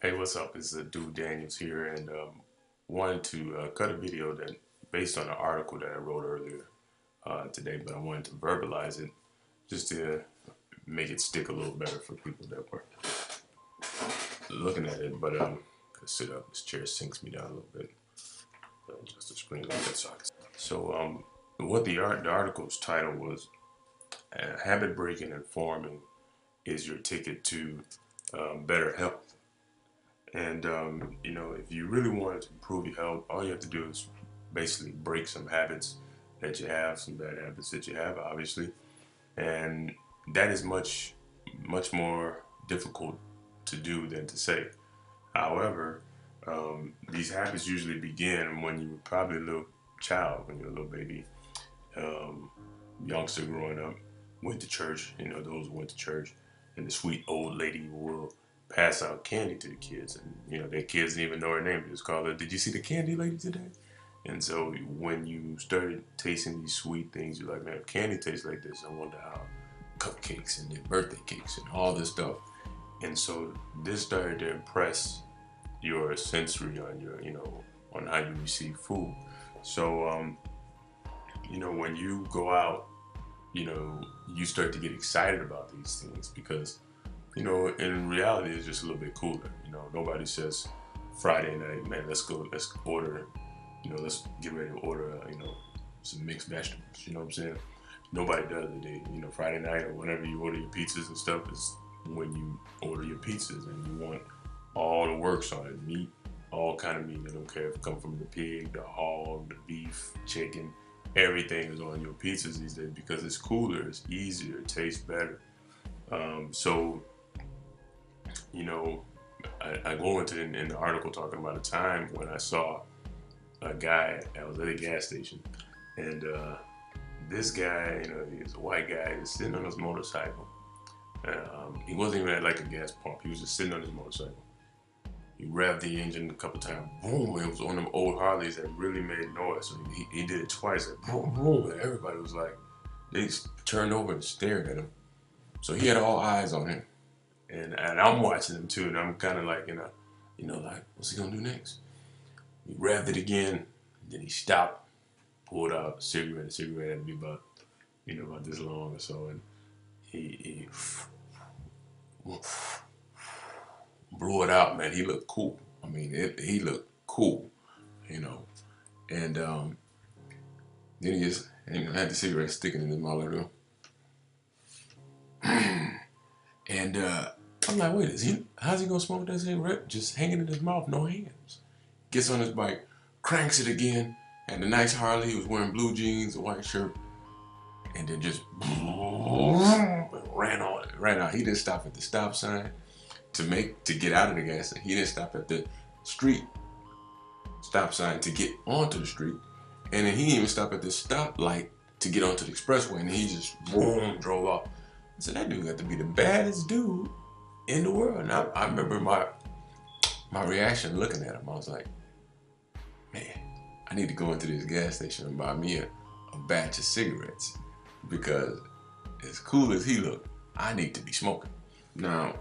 Hey, what's up? It's Dude Daniels here, and wanted to cut a video that based on an article that I wrote earlier today, but I wanted to verbalize it just to make it stick a little better for people that were looking at it. But sit up. This chair sinks me down a little bit. Just the screen like that, so what the article's title was: "Habit breaking and farming is your ticket to better health." And if you really wanted to improve your health, all you have to do is basically break some habits that you have, some bad habits that you have, obviously, and that is much more difficult to do than to say. However, these habits usually begin when you were probably a little child, when you're a little baby, um, youngster growing up, went to church. Those who went to church, and the sweet old lady will pass out candy to the kids, and their kids didn't even know her name. They just call her, "Did you see the candy lady today?" And so when you started tasting these sweet things, you're like, "Man, if candy tastes like this, I wonder how cupcakes and their birthday cakes and all this stuff." And so this started to impress your sensory on your, on how you receive food. So, when you go out, you start to get excited about these things because, in reality, it's just a little bit cooler. Nobody says Friday night, man, let's order, let's get ready to order, some mixed vegetables. You know what I'm saying? Nobody does it. Friday night or whenever you order your pizzas and stuff is when you order your pizzas and you want all the works on it, meat, all kind of meat. I don't care if it comes from the pig, the hog, the beef, chicken. Everything is on your pizzas these days because it's cooler, it's easier, it tastes better. So, you know, I go into in the article talking about a time when I saw a guy. I was at a gas station, and this guy, he's a white guy, he's sitting on his motorcycle. He wasn't even at like a gas pump. He was just sitting on his motorcycle. He revved the engine a couple times. Boom! It was one of them old Harleys that really made noise. So he did it twice. Like, boom, boom, and everybody was like, they just turned over and stared at him. So he had all eyes on him, and I'm watching him too. And I'm kind of like, like, what's he gonna do next? He revved it again. Then he stopped, pulled out a cigarette. The cigarette had to be about, about this long or so, and he blew it out, man. He looked cool. I mean, he looked cool, you know. And then he just had the cigarette sticking in his mouth like that. And I'm like, wait, how's he gonna smoke that cigarette? Just hanging in his mouth, no hands. Gets on his bike, cranks it again, and the nice Harley, he was wearing blue jeans, a white shirt, and then just ran out. He didn't stop at the stop sign to get out of the gas station. He didn't stop at the street stop sign to get onto the street. And then he didn't even stop at the stoplight to get onto the expressway. And he just boom, drove off. I said, that dude got to be the baddest dude in the world. And I remember my reaction looking at him. I was like, man, I need to go into this gas station and buy me a batch of cigarettes. Because as cool as he looked, I need to be smoking. Now,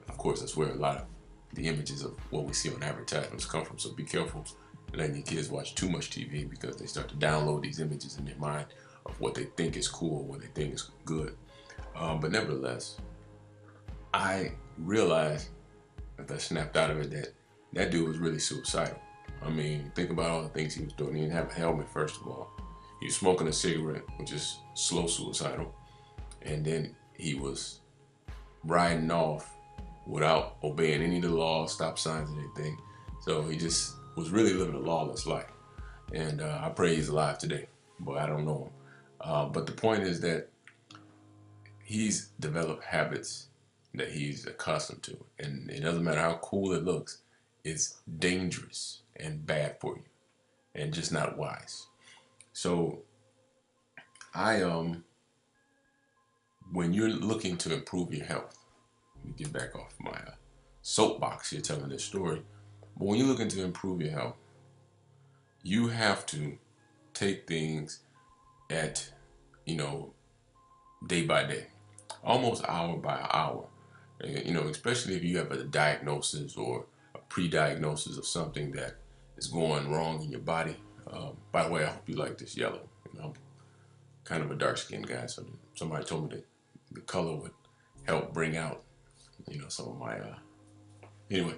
of course, that's where a lot of the images of what we see on advertisements come from. So be careful letting your kids watch too much TV because they start to download these images in their mind of what they think is cool, what they think is good. But nevertheless, I realized after I snapped out of it that dude was really suicidal. I mean, think about all the things he was doing. He didn't have a helmet, first of all. He was smoking a cigarette, which is slow suicidal. And then he was riding off without obeying any of the laws, stop signs, and anything. So he just was really living a lawless life. And I pray he's alive today, but I don't know him. But the point is that he's developed habits that he's accustomed to. And it doesn't matter how cool it looks, it's dangerous and bad for you and just not wise. So I when you're looking to improve your health, let me get back off my soapbox here telling this story. But when you're looking to improve your health, you have to take things at, day by day, almost hour by hour. Especially if you have a diagnosis or pre-diagnosis of something that is going wrong in your body. By the way, I hope you like this yellow. I'm kind of a dark-skinned guy, so somebody told me that the color would help bring out, some of my. Anyway,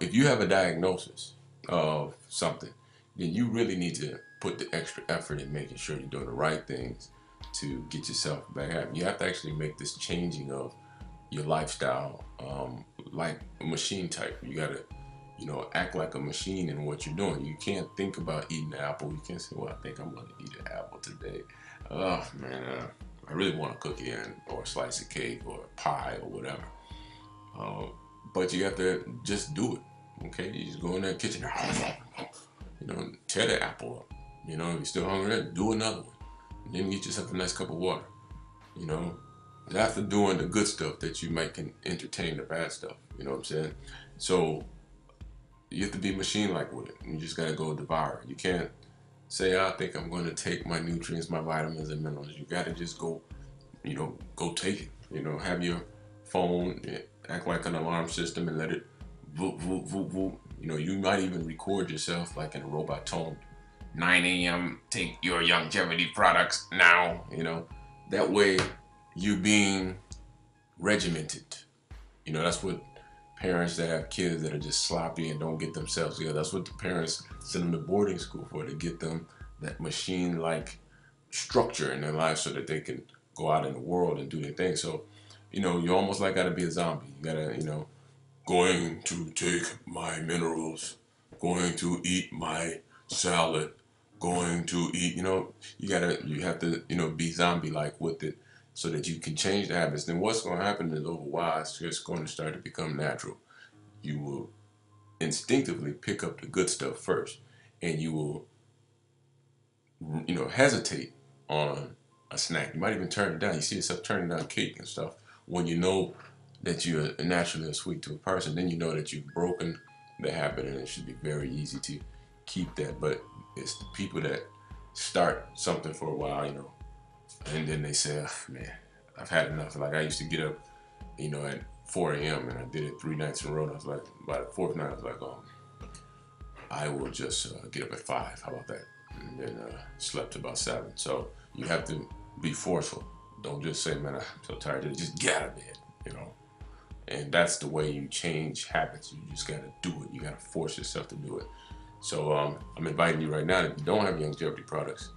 if you have a diagnosis of something, then you really need to put the extra effort in making sure you're doing the right things to get yourself back happy. You have to actually make this changing of your lifestyle like a machine type. You gotta, act like a machine in what you're doing. You can't think about eating an apple. You can't say, well, I think I'm gonna eat an apple today. Oh man, I really want a cookie or a slice of cake or a pie or whatever. But you have to just do it. Okay, you just go in that kitchen, tear the apple up. If you're still hungry, do another one. And then get yourself a nice cup of water. After doing the good stuff that you might can entertain the bad stuff. You know what I'm saying? So you have to be machine-like with it. You just gotta go devour it. You can't say, I think I'm going to take my nutrients, my vitamins and minerals. You gotta just go, go take it. Have your phone act like an alarm system and let it voop, voop, voop, voop. You might even record yourself like in a robot tone. 9 a.m. Take your longevity products now. That way you're being regimented. That's what parents that have kids that are just sloppy and don't get themselves together. That's what the parents send them to boarding school for, to get them that machine-like structure in their life so that they can go out in the world and do their thing. So, you almost like gotta be a zombie. You gotta, going to take my minerals, going to eat my salad, going to eat, you have to, be zombie-like with it so that you can change the habits. Then what's going to happen is over a while, it's just going to start to become natural. You will instinctively pick up the good stuff first, and you will, hesitate on a snack. You might even turn it down. You see yourself turning down cake and stuff when you know that you're naturally a sweet tooth person. Then you know that you've broken the habit, and it should be very easy to keep that. But it's the people that start something for a while, and then they say, oh, man, I've had enough. Like I used to get up, at 4 a.m. and I did it 3 nights in a row. And I was like, by the fourth night, I was like, I will just get up at 5. How about that? And then slept about 7. So you have to be forceful. Don't just say, man, I'm so tired. Just get out of bed, And that's the way you change habits. You just got to do it. You got to force yourself to do it. So I'm inviting you right now, if you don't have longevity products,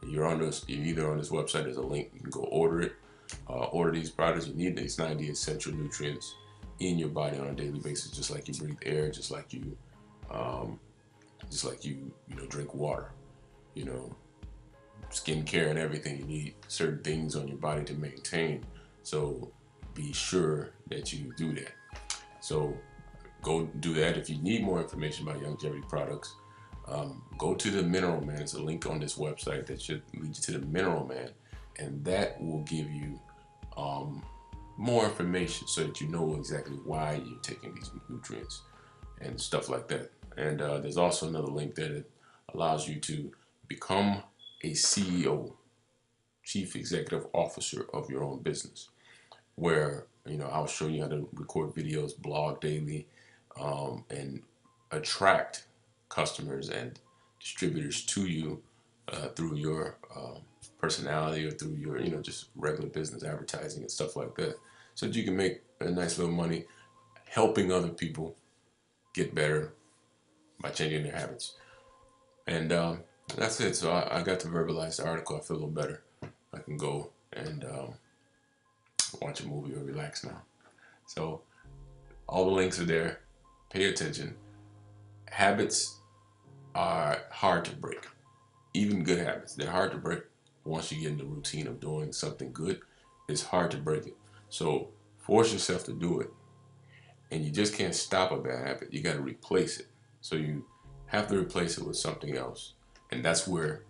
you're either on this website, there's a link, you can go order it. Order these products. You need these 90 essential nutrients in your body on a daily basis, just like you breathe air, just like you drink water. Skincare and everything. You need certain things on your body to maintain. So be sure that you do that. So go do that. If you need more information about longevity products, go to the Mineral Man. There's a link on this website that should lead you to the Mineral Man, and that will give you more information so that you know exactly why you're taking these nutrients and stuff like that. And there's also another link that allows you to become a CEO, Chief Executive Officer of your own business, where I'll show you how to record videos, blog daily, and attract customers and distributors to you through your personality or through your just regular business advertising and stuff like that, so that you can make a nice little money helping other people get better by changing their habits. And that's it. So I got to verbalize the article. I feel a little better. I can go and watch a movie or relax now. So all the links are there. Pay attention. Habits are hard to break. Even good habits, they're hard to break. Once you get in the routine of doing something good, it's hard to break it. So force yourself to do it. And you just can't stop a bad habit. You got to replace it. So you have to replace it with something else. And that's where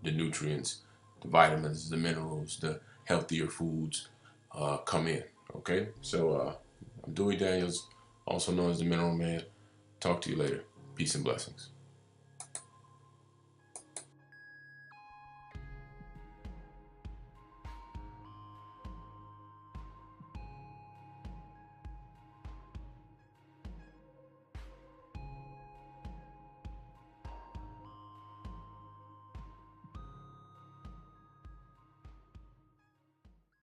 the nutrients, the vitamins, the minerals, the healthier foods come in. Okay? So I'm Dewey Daniels, also known as the Mineral Man. Talk to you later. Peace and blessings.